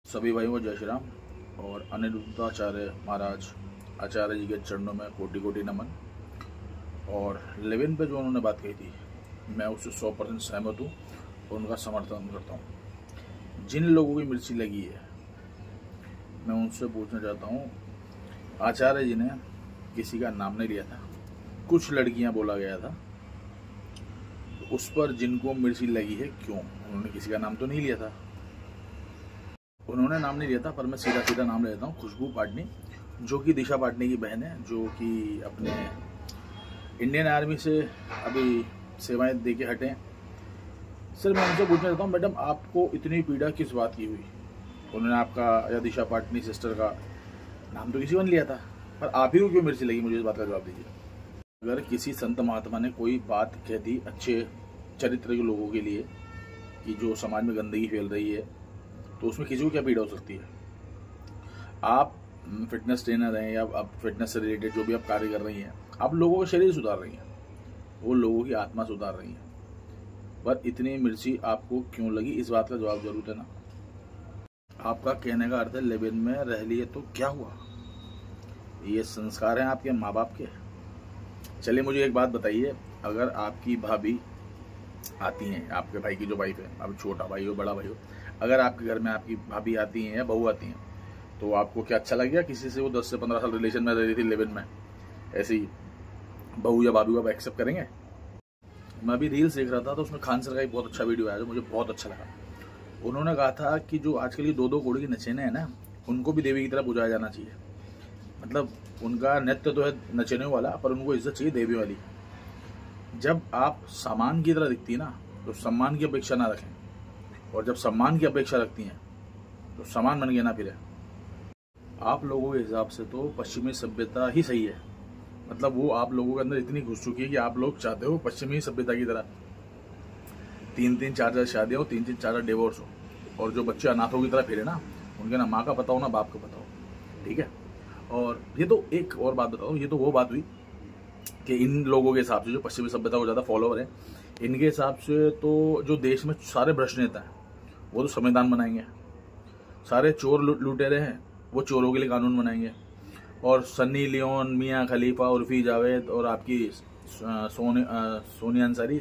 सभी भाइयों को जय श्री राम और अनिरुद्धाचार्य महाराज आचार्य जी के चरणों में कोटि कोटि नमन। और लेविन पे जो उन्होंने बात कही थी मैं उससे 100% सहमत हूँ और उनका समर्थन करता हूँ। जिन लोगों की मिर्ची लगी है मैं उनसे पूछना चाहता हूँ, आचार्य जी ने किसी का नाम नहीं लिया था, कुछ लड़कियाँ बोला गया था, तो उस पर जिनको मिर्ची लगी है क्यों? उन्होंने किसी का नाम तो नहीं लिया था, उन्होंने नाम नहीं लिया था, पर मैं सीधा सीधा नाम ले लेता हूँ। खुशबू पाटनी, जो कि दिशा पाटनी की बहन है, जो कि अपने इंडियन आर्मी से अभी सेवाएं दे के हटे। सर मैं उनसे पूछना चाहता हूँ, मैडम आपको इतनी पीड़ा किस बात की हुई? उन्होंने आपका या दिशा पाटनी सिस्टर का नाम तो किसी को नहीं लिया था, पर आप ही को क्यों मिर्ची लगी? मुझे इस बात का जवाब दीजिए। अगर किसी संत महात्मा ने कोई बात कह दी अच्छे चरित्र के लोगों के लिए कि जो समाज में गंदगी फैल रही है, तो उसमें किसी को क्या पीड़ा हो सकती है? आप फिटनेस ट्रेनर हैं या आप फिटनेस से रिलेटेड जो भी आप कार्य कर रही हैं, आप लोगों का शरीर सुधार रही हैं, वो लोगों की आत्मा सुधार रही हैं, पर इतनी मिर्ची आपको क्यों लगी? इस बात का जवाब जरूर देना। आपका कहने का अर्थ है लेविन में रह लिए तो क्या हुआ? ये संस्कार हैं आपके माँ बाप के। चलिए मुझे एक बात बताइए, अगर आपकी भाभी आती हैं, आपके भाई की जो वाइफ है, अब छोटा भाई हो बड़ा भाई हो, अगर आपके घर में आपकी भाभी आती हैं या बहू आती हैं, तो आपको क्या अच्छा लगेगा? किसी से वो 10 से 15 साल रिलेशन में रही थी लेविन में, ऐसी बहू या भाभी को आप एक्सेप्ट करेंगे? मैं अभी रील्स देख रहा था तो उसमें खान सर का एक बहुत अच्छा वीडियो आया जो मुझे बहुत अच्छा लगा। उन्होंने कहा था कि जो आजकल की दो कोड़ी की नचेने हैं ना, उनको भी देवी की तरह बुझाया जाना चाहिए। मतलब उनका नृत्य तो है नचेने वाला, पर उनको इज्जत चाहिए देवी वाली। जब आप सामान की तरह दिखती है ना, तो सम्मान की अपेक्षा ना रखें, और जब सम्मान की अपेक्षा रखती हैं तो सामान बन गया ना फिर। आप लोगों के हिसाब से तो पश्चिमी सभ्यता ही सही है। मतलब वो आप लोगों के अंदर इतनी घुस चुकी है कि आप लोग चाहते हो पश्चिमी सभ्यता की तरह 3-3 4-4 शादियां हो, 3-3 4-4 डिवोर्स हो, और जो बच्चे अनाथों की तरह फिरे ना, उनके ना माँ का पता हो ना बाप का पता हो। ठीक है। और ये तो एक और बात बताओ, ये तो वो बात हुई कि इन लोगों के हिसाब से जो पश्चिमी सभ्यता को ज़्यादा फॉलोवर है, इनके हिसाब से तो जो देश में सारे भ्रष्ट नेता हैं वो तो संविधान बनाएंगे, सारे चोर लुटेरे हैं वो चोरों के लिए कानून बनाएंगे, और सन्नी लियोन, मियाँ खलीफा, उर्फी जावेद और आपकी सोनिया अंसारी,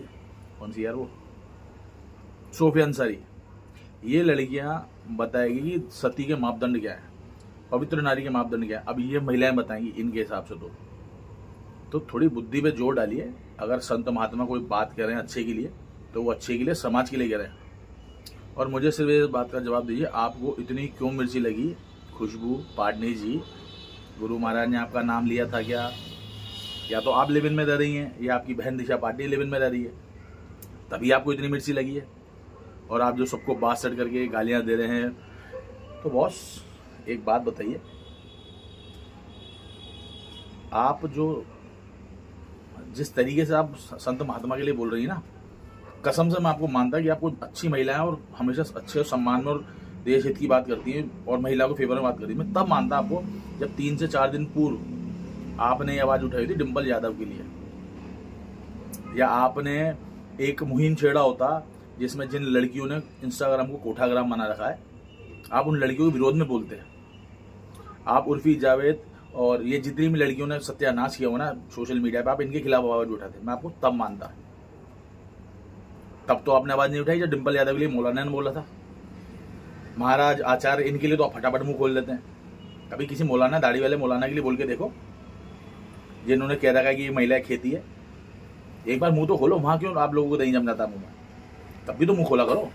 कौन सी यार वो, सोफिया अंसारी, ये लड़कियां बताएगी कि सती के मापदंड क्या है, पवित्र नारी के मापदंड क्या है। अब ये महिलाएं बताएंगी इनके हिसाब से। तो थोड़ी बुद्धि पे जोर डालिए। अगर संत महात्मा कोई बात कह रहे हैं अच्छे के लिए, तो वो अच्छे के लिए, समाज के लिए कह रहे हैं। और मुझे सिर्फ इस बात का जवाब दीजिए, आपको इतनी क्यों मिर्ची लगी? खुशबू पाटनी जी, गुरु महाराज ने आपका नाम लिया था क्या? या तो आप लेविन में रह रही हैं, या आपकी बहन दिशा पाटनी लेविन में रह रही है, तभी आपको इतनी मिर्ची लगी है। और आप जो सबको बात सेट करके गालियां दे रहे हैं, तो बॉस एक बात बताइए, आप जो जिस तरीके से आप संत महात्मा के लिए बोल रही है ना, कसम से मैं आपको मानता कि आपको अच्छी महिलाएं और हमेशा अच्छे सम्मान में और देश हित की बात करती है और महिला को फेवर में बात करती है। मैं तब मानता आपको जब 3 से 4 दिन पूर्व आपने आवाज उठाई थी डिंपल यादव के लिए, या आपने एक मुहिम छेड़ा होता जिसमें जिन लड़कियों ने इंस्टाग्राम को कोठाग्राम बना रखा है, आप उन लड़कियों के विरोध में बोलते हैं। आप उर्फी जावेद और ये जितनी भी लड़कियों ने सत्यानाश किया हो ना सोशल मीडिया पे, आप इनके खिलाफ आवाज उठाते, मैं आपको तब मानता। तब तो आपने आवाज नहीं उठाई जब डिंपल यादव के लिए मौलाना ने बोला था। महाराज आचार्य इनके लिए तो आप फटाफट मुंह खोल लेते हैं। कभी किसी मौलाना, दाढ़ी वाले मौलाना के लिए बोल के देखो, जिन्होंने कह रखा है कि ये महिला खेती है। एक बार मुंह तो खोलो, वहां क्यों आप लोगों को नहीं जम जाता मुंह में? तब भी तो मुंह खोला करो।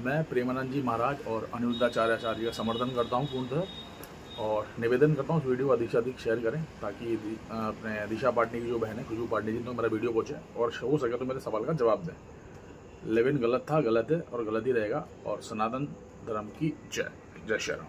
मैं प्रेमानंद जी महाराज और अनिरुद्धाचार्य आचार्य का समर्थन करता हूँ पूर्णतः, और निवेदन करता हूँ इस वीडियो को अधिक से अधिक शेयर करें, ताकि अपने दिशा पाटनी की जो बहन है खुशबू पाटनी जी, तो मेरा वीडियो पहुँचे और हो सके तो मेरे सवाल का जवाब दें। लेविन गलत था, गलत है और गलत ही रहेगा। और सनातन धर्म की जय। जय श्री राम।